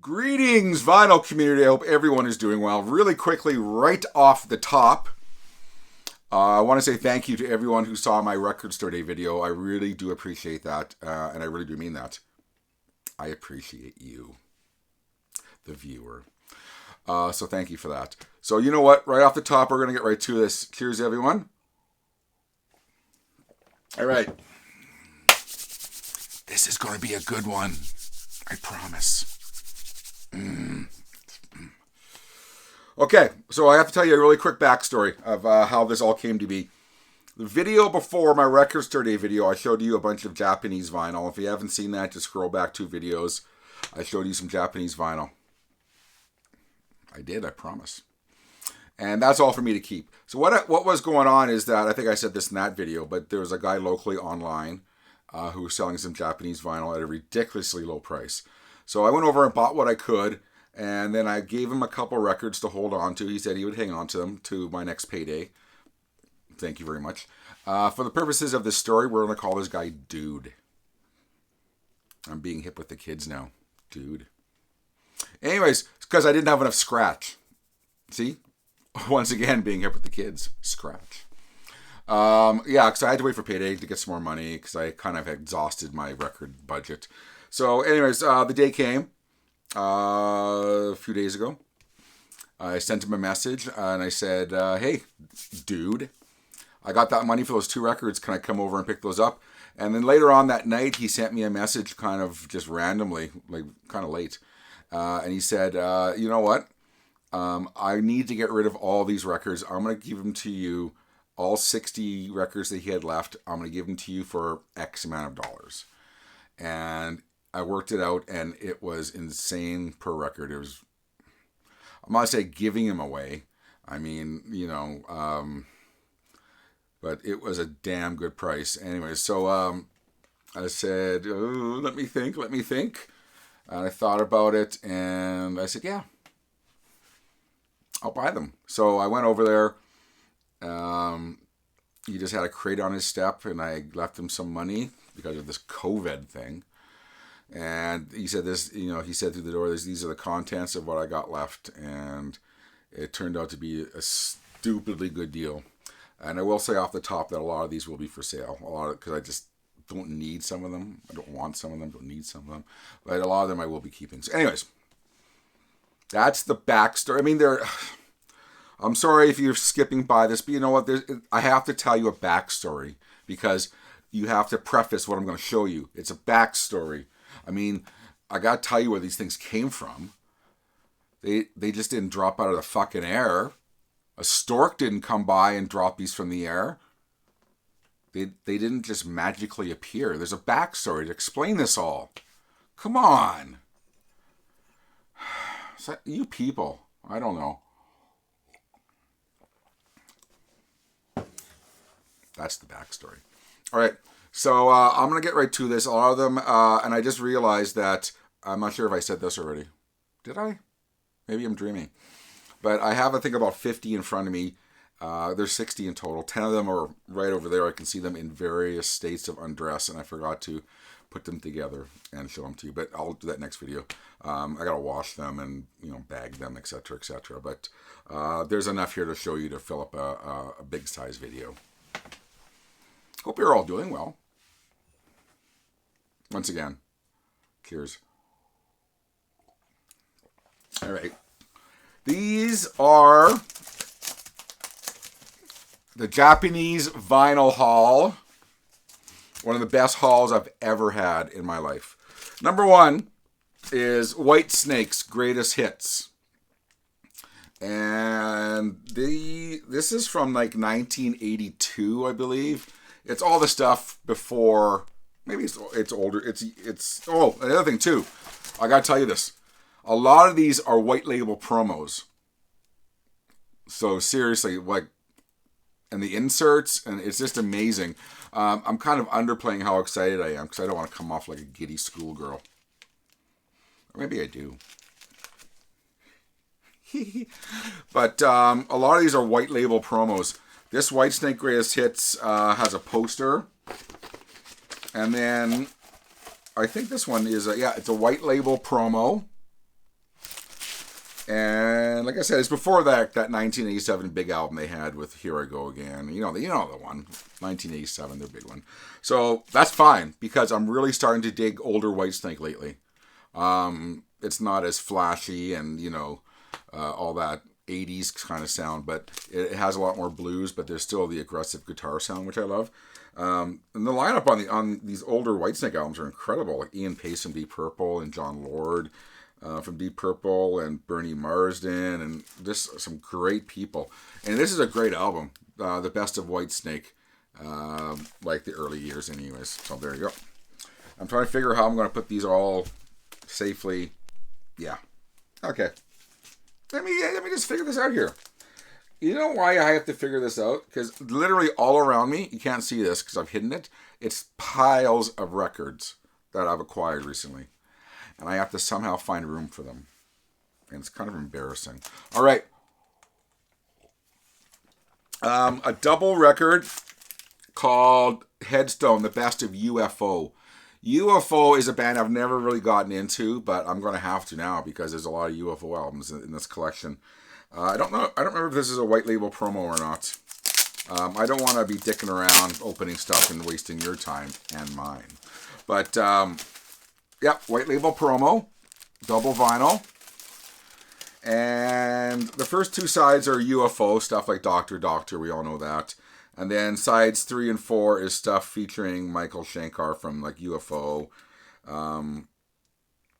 Greetings, vinyl community. I hope everyone is doing well. Really quickly, right off the top, I want to say thank you to everyone who saw my Record Store Day video. I really do appreciate that, and I really do mean that. I appreciate you, the viewer. So thank you for that. So you know what? Right off the top, we're going to get right to this. Cheers, everyone. All right. This is going to be a good one. I promise. Okay, so I have to tell you a really quick backstory of how this all came to be. The video before my Record Store Day video, I showed you a bunch of Japanese vinyl. If you haven't seen that, just scroll back 2 videos. I showed you some Japanese vinyl. I did, I promise. And that's all for me to keep. So what was going on is that, I think I said this in that video, but there was a guy locally online who was selling some Japanese vinyl at a ridiculously low price. So I went over and bought what I could, and then I gave him a couple records to hold on to. He said he would hang on to them to my next payday. Thank you very much. For the purposes of this story, we're going to call this guy Dude. I'm being hip with the kids now. Dude. Anyways, it's because I didn't have enough scratch. See? Once again, being hip with the kids. Scratch. Yeah, because I had to wait for payday to get some more money because I kind of exhausted my record budget. So anyways, the day came a few days ago. I sent him a message and I said, hey, dude, I got that money for those 2 records. Can I come over and pick those up? And then later on that night, he sent me a message kind of just randomly, like kind of late. And he said, you know what? I need to get rid of all these records. I'm going to give them to you. All 60 records that he had left, I'm going to give them to you for X amount of dollars. And I worked it out, and it was insane per record. It was, I'm not say giving him away. I mean, you know, but it was a damn good price. Anyway, so I said, oh, let me think. And I thought about it, and I said, yeah, I'll buy them. So I went over there. He just had a crate on his step, and I left him some money because of this COVID thing. And he said this, you know, he said through the door, these are the contents of what I got left. And it turned out to be a stupidly good deal. And I will say off the top that a lot of these will be for sale. A lot of, because I just don't need some of them. I don't want some of them, don't need some of them. But a lot of them I will be keeping. So anyways, that's the backstory. I mean, I'm sorry if you're skipping by this, but you know what? I have to tell you a backstory because you have to preface what I'm going to show you. It's a backstory. I mean, I got to tell you where these things came from. They just didn't drop out of the fucking air. A stork didn't come by and drop these from the air. They didn't just magically appear. There's a backstory to explain this all. Come on. You people. I don't know. That's the backstory. All right. So I'm going to get right to this. A lot of them, and I just realized that, I'm not sure if I said this already. Did I? Maybe I'm dreaming. But I have, I think, about 50 in front of me. There's 60 in total. 10 of them are right over there. I can see them in various states of undress, and I forgot to put them together and show them to you. But I'll do that next video. I got to wash them and, you know, bag them, etc., etc. But there's enough here to show you to fill up a big size video. Hope you're all doing well. Once again, cheers. All right. These are the Japanese vinyl haul. One of the best hauls I've ever had in my life. Number 1 is Whitesnake's Greatest Hits. And this is from like 1982, I believe. It's all the stuff before, maybe it's older. Oh, another thing too. I gotta tell you this. A lot of these are white label promos. So seriously, like, and the inserts, and it's just amazing. I'm kind of underplaying how excited I am because I don't want to come off like a giddy schoolgirl. Or maybe I do. But a lot of these are white label promos. This Whitesnake Greatest Hits has a poster. And then I think this one is, it's a white label promo. And like I said, it's before that 1987 big album they had with Here I Go Again. You know the one, 1987, their big one. So that's fine because I'm really starting to dig older Whitesnake lately. It's not as flashy and all that 80s kind of sound, but it has a lot more blues. But there's still the aggressive guitar sound, which I love. And the lineup on these older Whitesnake albums are incredible, like Ian Paice from Deep Purple and John Lord from Deep Purple and Bernie Marsden, and just some great people. And this is a great album, the best of Whitesnake, like the early years anyways. So there you go. I'm trying to figure out how I'm going to put these all safely. Yeah. Okay. Let me just figure this out here. You know why I have to figure this out? Because literally all around me, you can't see this because I've hidden it, it's piles of records that I've acquired recently. And I have to somehow find room for them. And it's kind of embarrassing. All right. A double record called Headstone, the best of UFO. UFO is a band I've never really gotten into, but I'm going to have to now because there's a lot of UFO albums in this collection. I don't know. I don't remember if this is a white label promo or not. I don't want to be dicking around opening stuff and wasting your time and mine. But yeah, white label promo, double vinyl. And the first two sides are UFO stuff like Doctor Doctor. We all know that. And then sides 3 and 4 is stuff featuring Michael Shankar from like UFO.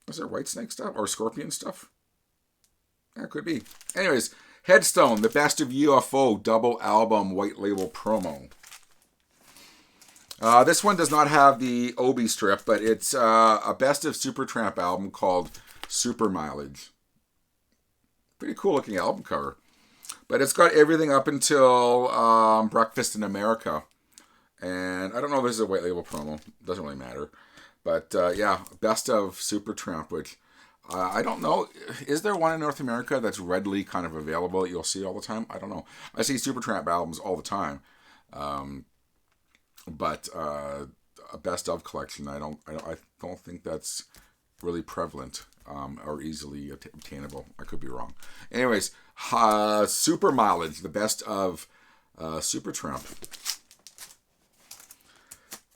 Is there Whitesnake stuff or Scorpion stuff? That could be. Anyways, Headstone, the best of UFO double album white label promo. This one does not have the Obi strip, but it's a best of Supertramp album called Super Mileage. Pretty cool looking album cover. But it's got everything up until Breakfast in America. And I don't know if this is a white label promo. Doesn't really matter. But yeah, best of Supertramp, which I don't know. Is there one in North America that's readily kind of available that you'll see all the time? I don't know. I see Supertramp albums all the time. But a best of collection, I don't think that's really prevalent or easily obtainable. I could be wrong. Anyways, Super Mileage, the best of Supertramp.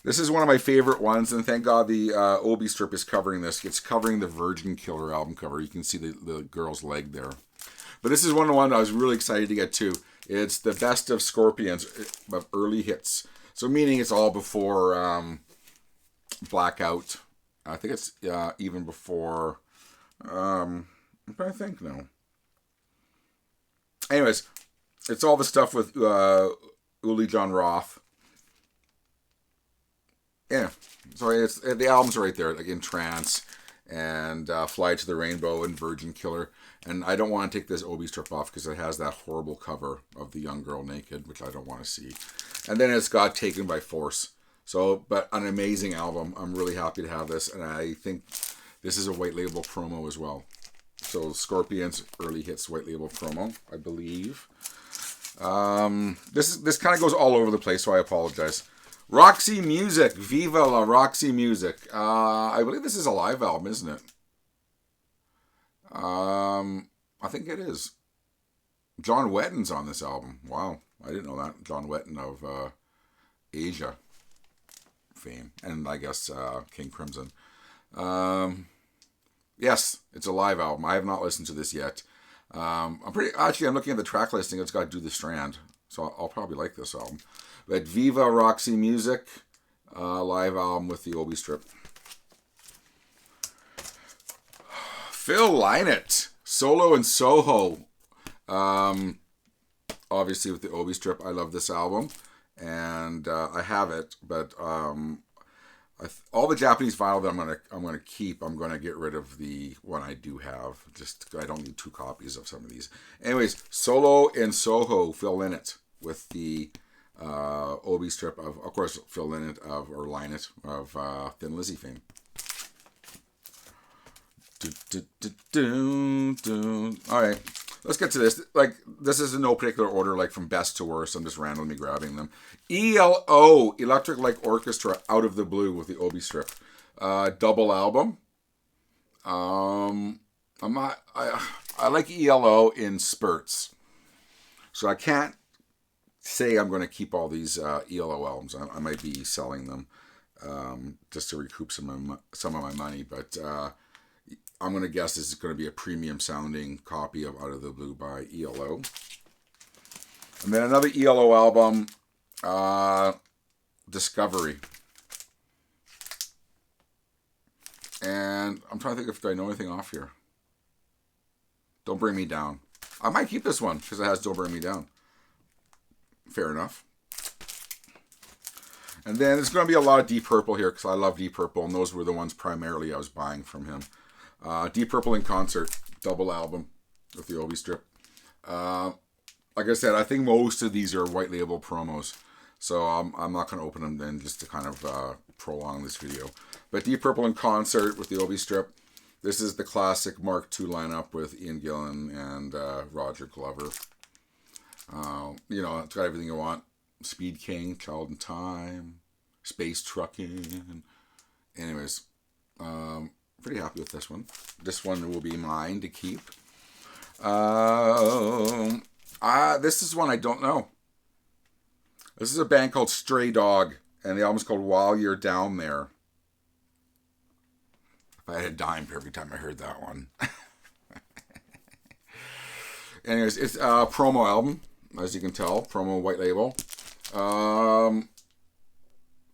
This is one of my favorite ones, and thank God the Obi strip is covering this. It's covering the Virgin Killer album cover. You can see the girl's leg there. But this is one I was really excited to get to. It's the best of Scorpions of early hits. So meaning it's all before Blackout. I think it's even before... I'm trying to think now. Anyways, it's all the stuff with Uli John Roth. Yeah, so it's the albums are right there, like In Trance and Fly to the Rainbow and Virgin Killer. And I don't want to take this Obi strip off because it has that horrible cover of the young girl naked, which I don't want to see. And then it's got Taken by Force. So, but an amazing album. I'm really happy to have this, and I think this is a white label promo as well. So Scorpions early hits white label promo, I believe. This kind of goes all over the place, so I apologize. Roxy Music, Viva la Roxy Music. I believe this is a live album, isn't it? I think it is. John Wetton's on this album. Wow, I didn't know that. John Wetton of Asia fame, and I guess King Crimson. Yes, it's a live album. I have not listened to this yet. I'm looking at the track listing. It's got Do the Strand, so I'll probably like this album. But Viva Roxy Music, live album with the Obi strip. Phil Lynott, Solo in Soho. Obviously with the Obi strip, I love this album. And I have it, but all the Japanese vinyl that I'm gonna keep, I'm gonna get rid of the one I do have. Just I don't need 2 copies of some of these. Anyways, Solo in Soho, Phil Lynott with the Obi strip of course, Phil Lynott of Thin Lizzy fame. All right, let's get to this. Like, this is in no particular order, like from best to worst. I'm just randomly grabbing them. ELO, Electric Light Orchestra, Out of the Blue with the Obi strip. Double album. I I like ELO in spurts. So I can't say I'm going to keep all these ELO albums. I might be selling them just to recoup some of my money. But I'm going to guess this is going to be a premium sounding copy of Out of the Blue by ELO. And then another ELO album, Discovery. And I'm trying to think if I know anything off here. Don't Bring Me Down. I might keep this one because it has Don't Bring Me Down. Fair enough. And then there's going to be a lot of Deep Purple here because I love Deep Purple, and those were the ones primarily I was buying from him. Deep Purple in Concert, double album with the Obi strip. Like I said, I think most of these are white label promos, so I'm not going to open them then just to kind of prolong this video. But Deep Purple in Concert with the Obi strip. This is the classic Mark II lineup with Ian Gillan and Roger Glover. You know, it's got everything you want. Speed King, Child in Time, Space Trucking. Anyways, pretty happy with this one. This one will be mine to keep. This is one I don't know. This is a band called Stray Dog, and the album's called While You're Down There. If I had a dime for every time I heard that one. Anyways, it's a promo album, as you can tell. Promo white label. And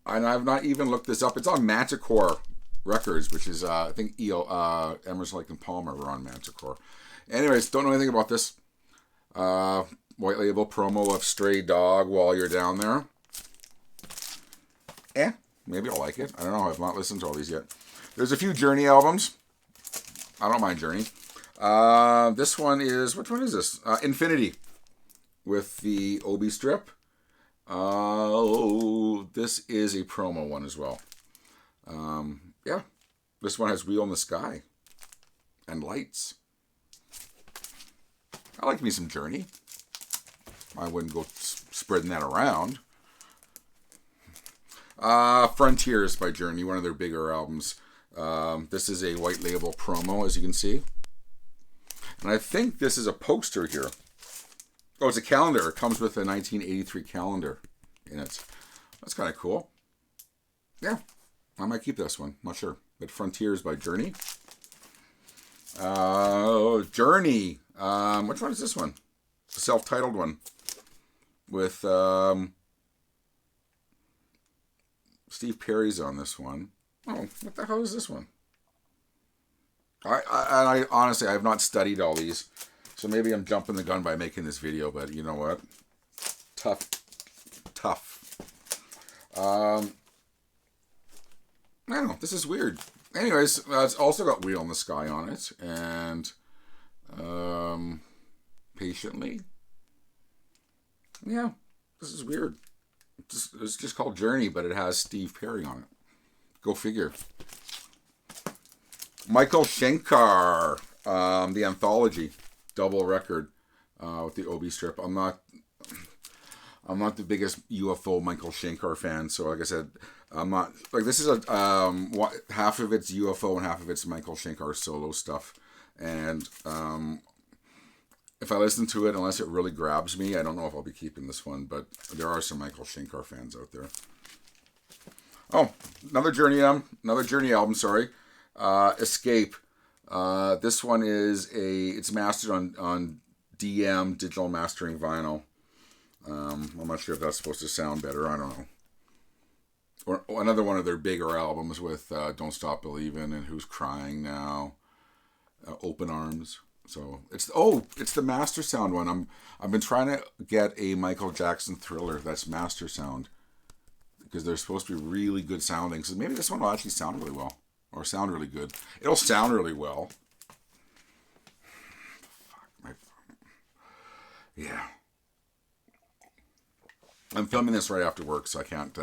I've not even looked this up. It's on Manticore Records, which is, I think Emerson, Lake and Palmer were on Manticore. Anyways, don't know anything about this. White label promo of Stray Dog While You're Down There. Maybe I'll like it. I don't know. I've not listened to all these yet. There's a few Journey albums. I don't mind Journey. This one is, which one is this? Infinity with the Obi strip. This is a promo one as well. Yeah. This one has Wheel in the Sky and Lights. I like me some Journey. I wouldn't go spreading that around. Frontiers by Journey, one of their bigger albums. This is a white label promo, as you can see. And I think this is a poster here. Oh, it's a calendar. It comes with a 1983 calendar in it. That's kind of cool. Yeah, I might keep this one. Not sure. But Frontiers by Journey. Journey. Which one is this one? The self-titled one. With Steve Perry's on this one. Oh, what the hell is this one? I honestly, I have not studied all these. So maybe I'm jumping the gun by making this video, but you know what? Tough. I don't know. This is weird. Anyways, it's also got Wheel in the Sky on it. And Patiently. Yeah, this is weird. It's just called Journey, but it has Steve Perry on it. Go figure. Michael Schenker, the Anthology double record with the Obi strip. I'm not the biggest UFO Michael Schenker fan, so like I said, I'm not like this is a half of it's UFO and half of it's Michael Schenker solo stuff, and if I listen to it, unless it really grabs me, I don't know if I'll be keeping this one, but there are some Michael Schenker fans out there. Oh, another Journey album, sorry. Escape. This one is it's mastered on DM, digital mastering vinyl. I'm not sure if that's supposed to sound better. I don't know. Or another one of their bigger albums with Don't Stop Believin' and Who's Crying Now, Open Arms. So it's the Master Sound one. I've been trying to get a Michael Jackson Thriller that's Master Sound because they're supposed to be really good sounding. So maybe this one will actually sound really well or sound really good. It'll sound really well. Fuck my phone. Yeah. I'm filming this right after work, so I can't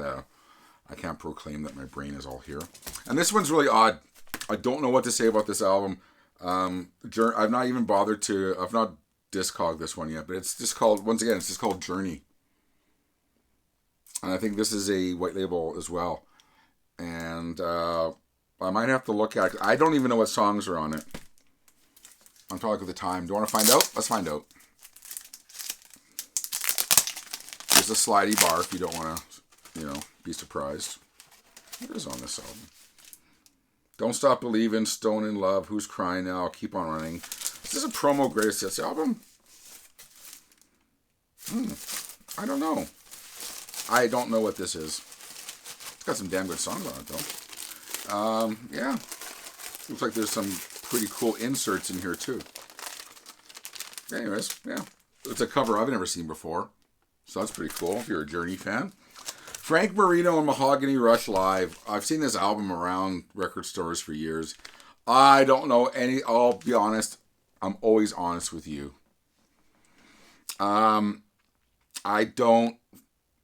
proclaim that my brain is all here. And this one's really odd. I don't know what to say about this album. I've not even bothered to. I've not discogged this one yet, but it's just called. Once again, it's just called Journey. And I think this is a white label as well. And I might have to look at. I don't even know what songs are on it. I'm trying to look at the time. Do you want to find out? Let's find out. There's a slidey bar if you don't want to, be surprised. What is on this album? Don't Stop Believin', Stone in Love, Who's Crying Now, Keep on Running. Is this a promo greatest hits album? I don't know. I don't know what this is. It's got some damn good songs on it, though. Yeah. Looks like there's some pretty cool inserts in here, too. Anyways, yeah. It's a cover I've never seen before. So that's pretty cool if you're a Journey fan. Frank Marino and Mahogany Rush Live. I've seen this album around record stores for years. I don't know any. I'll be honest. I'm always honest with you. I don't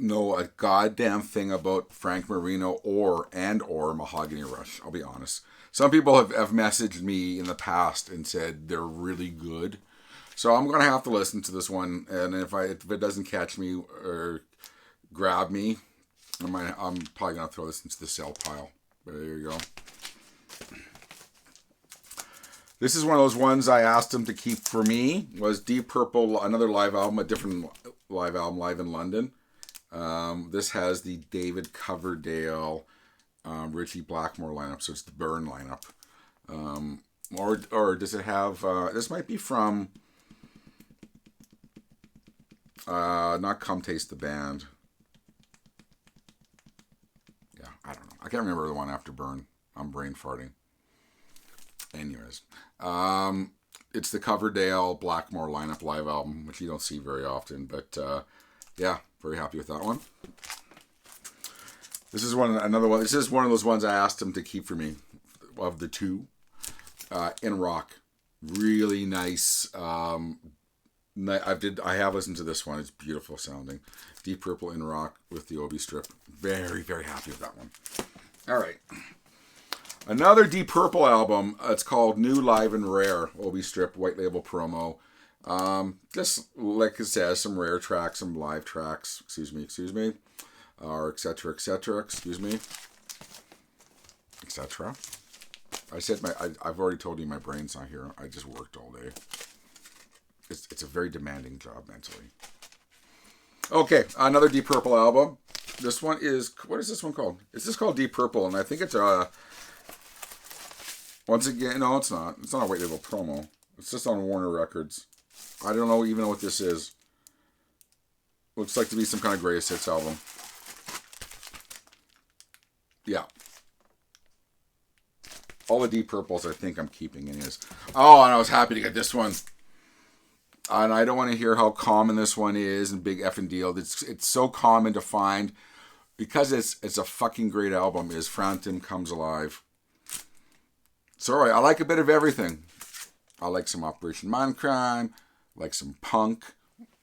know a goddamn thing about Frank Marino or Mahogany Rush. I'll be honest. Some people have messaged me in the past and said they're really good. So I'm going to have to listen to this one. And if it doesn't catch me or grab me, I'm probably going to throw this into the sell pile. But there you go. This is one of those ones I asked him to keep for me. Was Deep Purple, another live album, a different live album, live in London. This has the David Coverdale, Richie Blackmore lineup, so it's the Burn lineup. Or does it have? This might be from not Come Taste the Band. Yeah, I don't know. I can't remember the one after Burn. I'm brain farting. Anyways, it's the Coverdale Blackmore lineup live album, which you don't see very often, but yeah, very happy with that one. This is another one. This is one of those ones I asked him to keep for me, of the two. In Rock, really nice. I have listened to this one. It's beautiful sounding. Deep Purple in Rock with the Obi strip. Very, very happy with that one. All right. Another Deep Purple album. It's called New, Live, and Rare. Obi strip, white label promo. Just like it says, some rare tracks, some live tracks. Excuse me. Or etc. etc. I said I've already told you my brain's not here. I just worked all day. It's a very demanding job mentally. Okay, another Deep Purple album. This one is, what is this one called? It's just called Deep Purple, and I think it's once again, no, it's not. It's not a white label promo. It's just on Warner Records. I don't even know what this is. Looks like to be some kind of greatest hits album. Yeah. All the Deep Purples I think I'm keeping anyways. Oh, and I was happy to get this one. And I don't want to hear how common this one is and big effing deal. It's so common to find because it's a fucking great album. Is Phantom Comes Alive. Sorry, I like a bit of everything. I like some Operation Mindcrime, like some punk,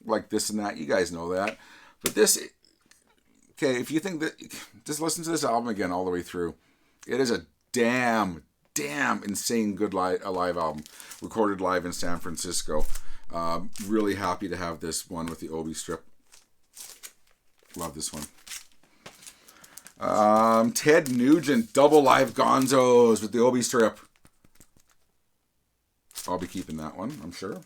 like this and that. You guys know that. But this, okay, if you think that, just listen to this album again all the way through. It is a damn insane good live album, recorded live in San Francisco. Really happy to have this one with the Obi strip. Love this one. Ted Nugent, double live Gonzos with the Obi strip. I'll be keeping that one, I'm sure.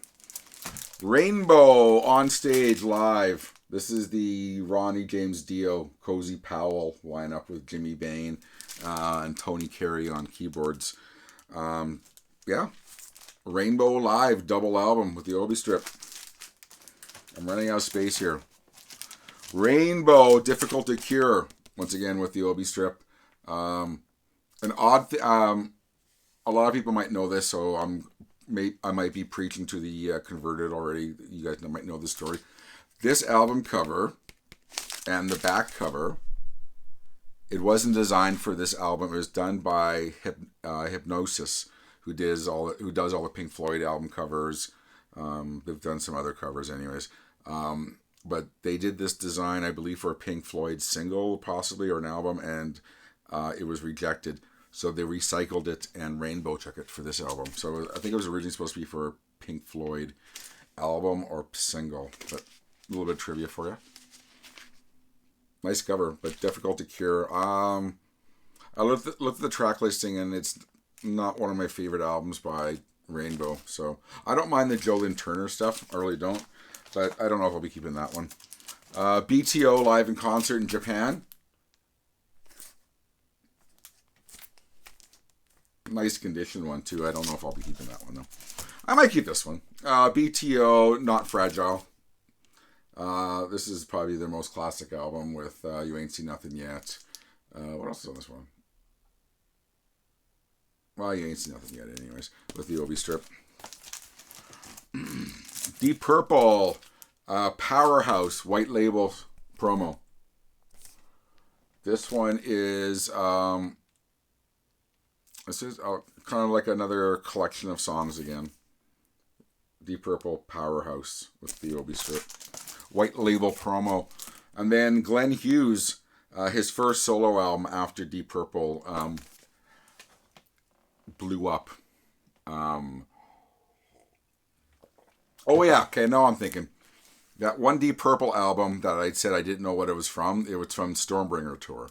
Rainbow on stage live. This is the Ronnie James Dio, Cozy Powell lineup with Jimmy Bain and Tony Carey on keyboards. Yeah. Rainbow Live double album with the Obi strip. I'm running out of space here. Rainbow, Difficult to Cure, once again with the Obi strip. An odd a lot of people might know this, so I might be preaching to the converted already. You guys might know the story. This album cover and the back cover, it wasn't designed for this album. It was done by Hypnosis, who does all the Pink Floyd album covers. They've done some other covers anyways. But they did this design, I believe, for a Pink Floyd single, possibly, or an album, and it was rejected. So they recycled it, and Rainbow took it for this album. So I think it was originally supposed to be for a Pink Floyd album or single. But a little bit of trivia for you. Nice cover, but difficult to cure. I looked at the track listing, and it's not one of my favorite albums by Rainbow. So I don't mind the Jolyn Turner stuff. I really don't. But I don't know if I'll be keeping that one. BTO live in concert in Japan. Nice condition one too. I don't know if I'll be keeping that one though. I might keep this one. BTO, Not Fragile. This is probably their most classic album with You Ain't Seen Nothing Yet. What else is on this one? Well, You Ain't Seen Nothing Yet anyways. With the Obi strip. Deep Purple. Powerhouse White Label promo. This one is kind of like another collection of songs again. Deep Purple Powerhouse with the Obi strip. White Label promo. And then Glenn Hughes, his first solo album after Deep Purple blew up. Oh yeah, okay, now I'm thinking. That one Deep Purple album that I said I didn't know what it was from Stormbringer Tour.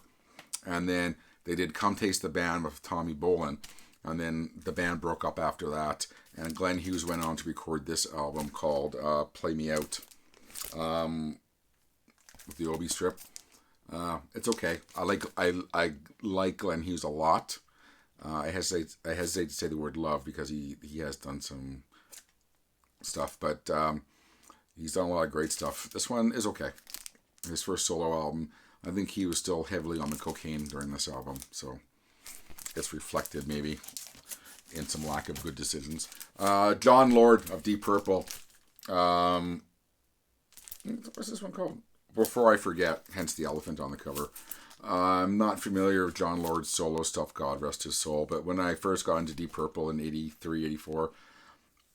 And then they did Come Taste the Band with Tommy Bolin. And then the band broke up after that. And Glenn Hughes went on to record this album called Play Me Out. With the Obi strip. It's okay. I like Glenn Hughes a lot. I hesitate to say the word love because he has done some stuff. But he's done a lot of great stuff. This one is okay. His first solo album. I think he was still heavily on the cocaine during this album. So it's reflected maybe in some lack of good decisions. John Lord of Deep Purple. What's this one called? Before I Forget, hence the elephant on the cover. I'm not familiar with John Lord's solo stuff, God rest his soul, but when I first got into Deep Purple in 83, 84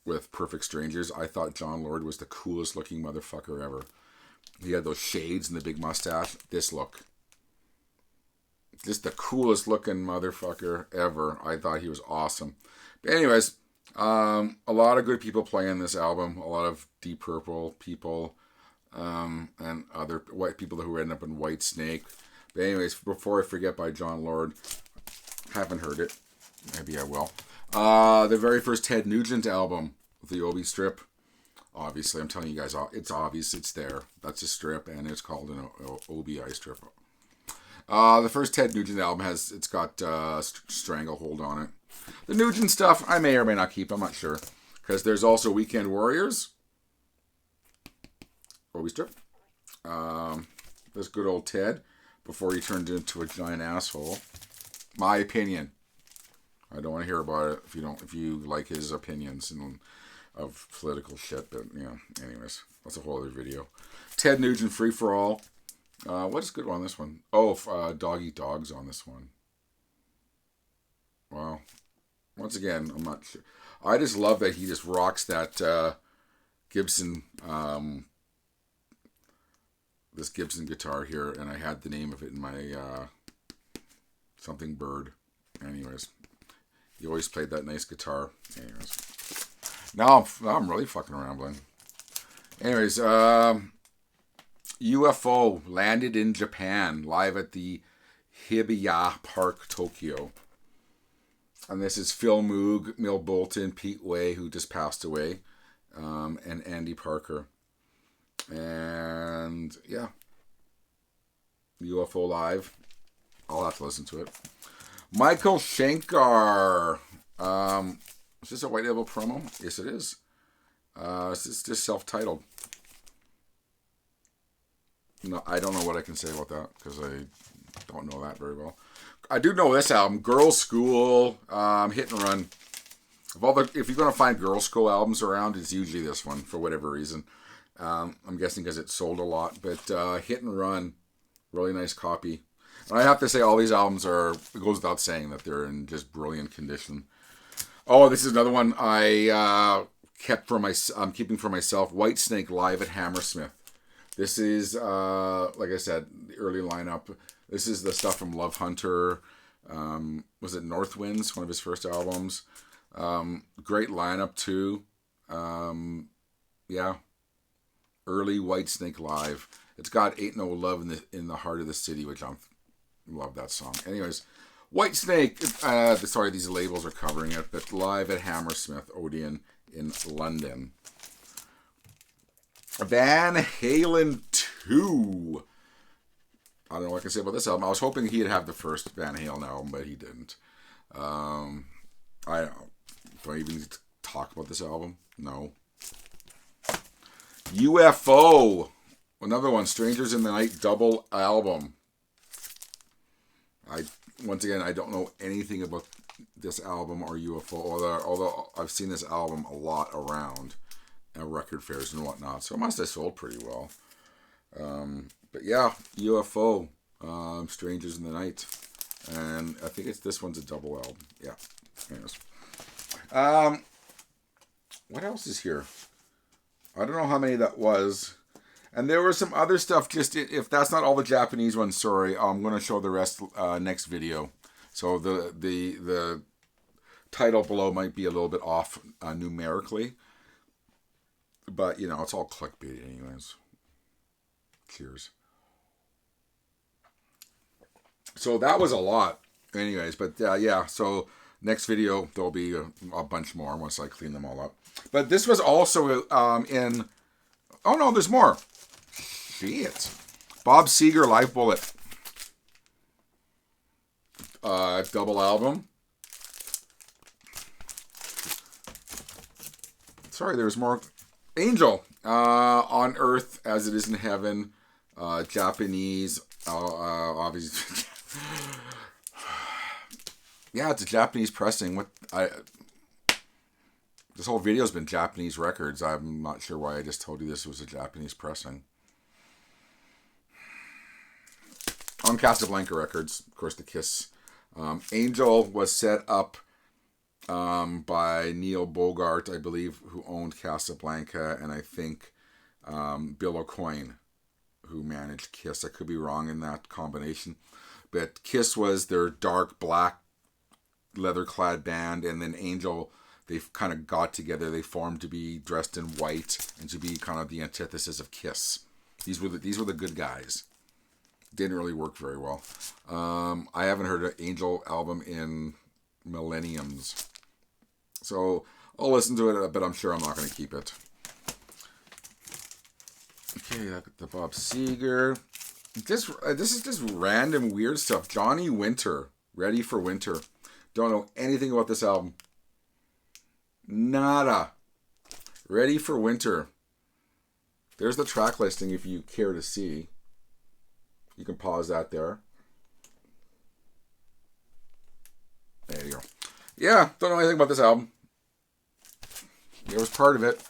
with Perfect Strangers, I thought John Lord was the coolest looking motherfucker ever. He had those shades and the big mustache. This look. Just the coolest looking motherfucker ever. I thought he was awesome. But anyways, a lot of good people playing this album. A lot of Deep Purple people. And other white people who end up in White Snake. But anyways, Before I Forget by John Lord. Haven't heard it. Maybe I will. The very first Ted Nugent album with the Obi strip. Obviously, I'm telling you guys, it's obvious, it's there. That's a strip, and it's called an OBI strip. The first Ted Nugent album it's got Stranglehold on it. The Nugent stuff, I may or may not keep, I'm not sure. Because there's also Weekend Warriors. Obi strip. This good old Ted, before he turned into a giant asshole. My opinion. I don't want to hear about it if you like his opinions of political shit, but anyways, that's a whole other video. Ted Nugent, Free for All. What is good on this one? Oh, Dog Eat Dogs on this one. Wow. Once again, I'm not sure. I just love that he just rocks that Gibson, this Gibson guitar here, and I had the name of it in my something bird. Anyways, he always played that nice guitar. Anyways, now I'm really fucking rambling. Anyways, UFO landed in Japan live at the Hibiya Park, Tokyo. And this is Phil Moog, Mill Bolton, Pete Way, who just passed away, and Andy Parker. And yeah, UFO live. I'll have to listen to it. Michael Shankar. Is this a White Label promo? Yes, it is. It's just self-titled. No, I don't know what I can say about that because I don't know that very well. I do know this album, Girls School, Hit and Run. If you're going to find Girls School albums around, it's usually this one for whatever reason. I'm guessing because it sold a lot. But Hit and Run, really nice copy. And I have to say, all these albums it goes without saying that they're in just brilliant condition. Oh, this is another one I'm keeping for myself. White Snake live at Hammersmith. This is, like I said, the early lineup. This is the stuff from Love Hunter. Was it North Winds, one of his first albums? Great lineup too. Yeah. Early White Snake live. It's got Ain't No Love in the Heart of the City, which I love that song. Anyways, White Snake. Sorry, these labels are covering it. But live at Hammersmith Odeon in London. Van Halen 2. I don't know what I can say about this album. I was hoping he'd have the first Van Halen album, but he didn't. I don't know. Do I even need to talk about this album? No. UFO. Another one. Strangers in the Night double album. Once again, I don't know anything about this album or UFO, although I've seen this album a lot around record fairs and whatnot, so it must have sold pretty well. But yeah, UFO, Strangers in the Night, and I think this one's a double album. Yeah. Anyways. What else is here? I don't know how many that was. And there was some other stuff, just if that's not all the Japanese ones, sorry, I'm going to show the rest next video. So the title below might be a little bit off numerically. But, you know, it's all clickbait anyways. Cheers. So that was a lot anyways. But, yeah, so next video there'll be a bunch more once I clean them all up. But this was also in... Oh, no, there's more. Shit. Bob Seger, Live Bullet. Double album. Sorry, there's more... Angel, On Earth as It Is in Heaven, Japanese, obviously. Yeah, it's a Japanese pressing. This whole video's been Japanese records. I'm not sure why I just told you this was a Japanese pressing. On Casablanca Records, of course, the Kiss. Angel was set up by Neil Bogart, I believe, who owned Casablanca, and I think Bill O'Coin, who managed Kiss. I could be wrong in that combination. But Kiss was their dark black leather-clad band, and then Angel, they kind of got together. They formed to be dressed in white and to be kind of the antithesis of Kiss. These were the good guys. Didn't really work very well. I haven't heard an Angel album in millenniums. So I'll listen to it, but I'm sure I'm not going to keep it. Okay, the Bob Seger. This is just random weird stuff. Johnny Winter, Ready for Winter. Don't know anything about this album. Nada. Ready for Winter. There's the track listing if you care to see. You can pause that there. There you go. Yeah, don't know anything about this album. It was part of it.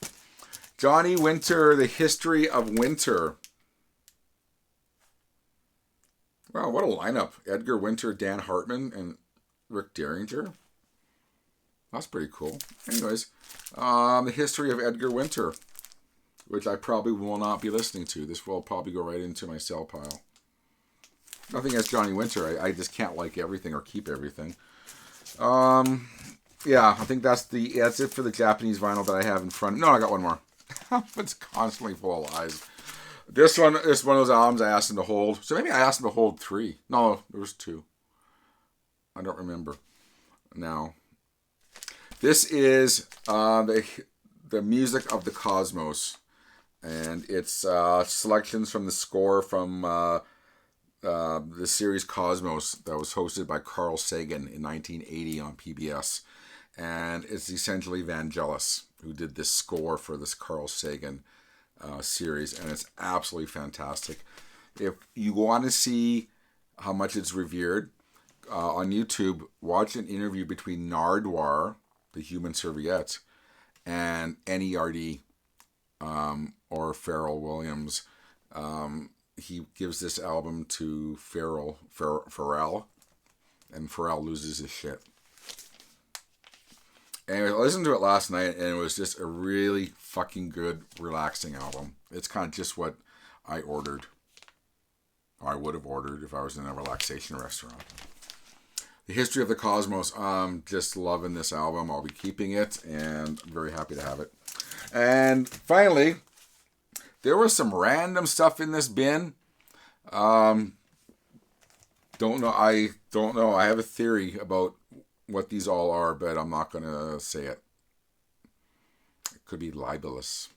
Johnny Winter, The History of Winter. Wow, what a lineup. Edgar Winter, Dan Hartman, and Rick Derringer. That's pretty cool. Anyways, The History of Edgar Winter, which I probably will not be listening to. This will probably go right into my sell pile. Nothing against Johnny Winter. I just can't like everything or keep everything. Yeah, I think that's it for the Japanese vinyl that I have in front. No, I got one more. It's constantly full of lies. This one is one of those albums I asked him to hold. So maybe I asked him to hold 3. No, there was 2. I don't remember now. This is the Music of the Cosmos, and it's selections from the score from the series Cosmos that was hosted by Carl Sagan in 1980 on PBS. And it's essentially Vangelis who did this score for this Carl Sagan series, and it's absolutely fantastic. If you want to see how much it's revered, on YouTube, watch an interview between Nardwar, the Human Serviette, and N.E.R.D. Or Pharrell Williams. He gives this album to Pharrell, and Pharrell loses his shit. Anyway, I listened to it last night, and it was just a really fucking good, relaxing album. It's kind of just what I ordered. Or I would have ordered if I was in a relaxation restaurant. The History of the Cosmos. Just loving this album. I'll be keeping it, and I'm very happy to have it. And finally, there was some random stuff in this bin. Don't know. I don't know. I have a theory about what these all are, but I'm not going to say it. It could be libelous.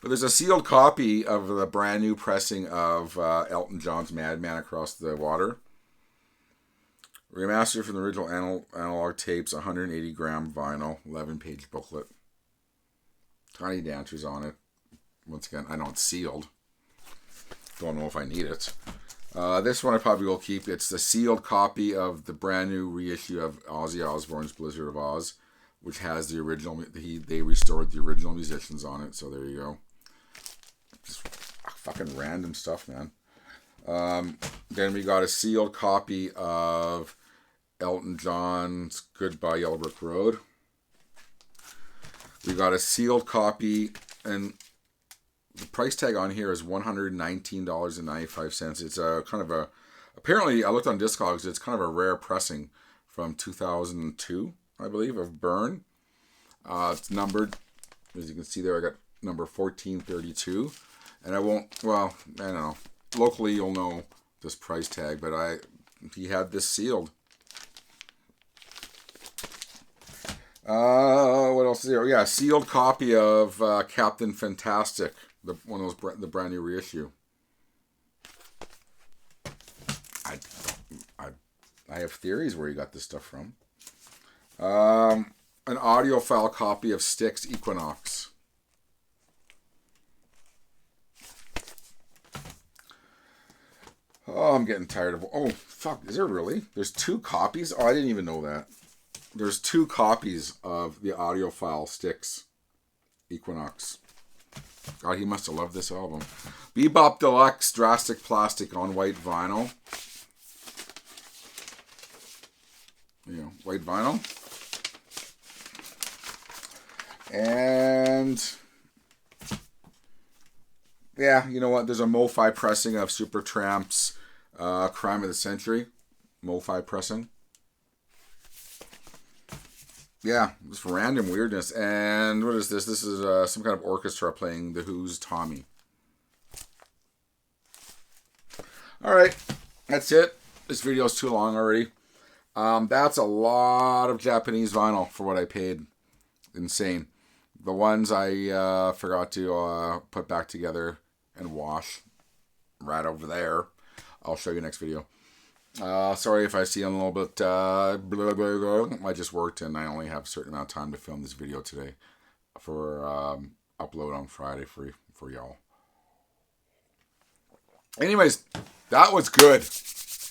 But there's a sealed copy of the brand new pressing of Elton John's Madman Across the Water. Remastered from the original analog tapes, 180 gram vinyl, 11-page booklet. Tiny dancers on it. Once again, I know it's sealed. Don't know if I need it. This one I probably will keep. It's the sealed copy of the brand new reissue of Ozzy Osbourne's Blizzard of Oz, which has the original. They restored the original musicians on it. So there you go. Just fucking random stuff, man. Then we got a sealed copy of Elton John's Goodbye Yellow Brick Road. We got a sealed copy, and the price tag on here is $119.95. It's a kind of a, apparently I looked on Discogs, it's kind of a rare pressing from 2002, I believe, of Burn. It's numbered, as you can see there, I got number 1432. And I won't, well, I don't know. Locally, you'll know this price tag, but he had this sealed. What else is there? Yeah, sealed copy of Captain Fantastic, the brand new reissue. I have theories where you got this stuff from. An audiophile copy of Styx Equinox. Oh, I'm getting tired of... Oh, fuck. Is there really? There's 2 copies? Oh, I didn't even know that. There's 2 copies of the audiophile Styx Equinox. God, he must have loved this album. Bebop Deluxe Drastic Plastic on white vinyl. You know, white vinyl. And... yeah, you know what? There's a Mo-Fi pressing of Supertramp's Crime of the Century. Mo-Fi pressing. Yeah, just random weirdness. And what is this? This is some kind of orchestra playing The Who's Tommy. Alright, that's it. This video is too long already. That's a lot of Japanese vinyl for what I paid. Insane. The ones I forgot to put back together and wash right over there. I'll show you next video. Sorry if I see a little bit blah, blah, blah. I just worked and I only have a certain amount of time to film this video today for upload on Friday for y'all. Anyways, that was good.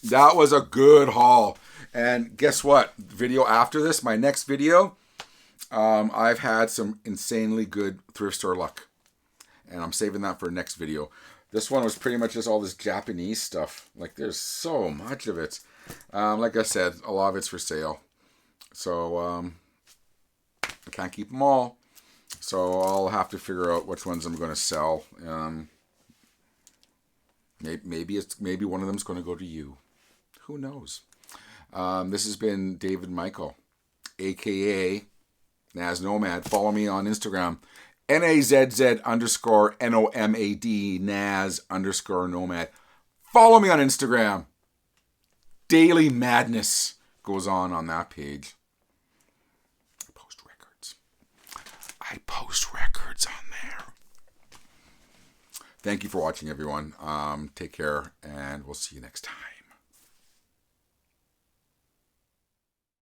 That was a good haul. And guess what? Video after this, my next video, I've had some insanely good thrift store luck. And I'm saving that for next video. This one was pretty much just all this Japanese stuff. Like, there's so much of it. Like I said, a lot of it's for sale. So, I can't keep them all. So, I'll have to figure out which ones I'm going to sell. Maybe one of them's going to go to you. Who knows? This has been David Michael, a.k.a. Nazz Nomad. Follow me on Instagram. NAZZ_NOMAD, Nazz_Nomad. Follow me on Instagram. Daily madness goes on that page. I post records on there. Thank you for watching, everyone. Take care, and we'll see you next time.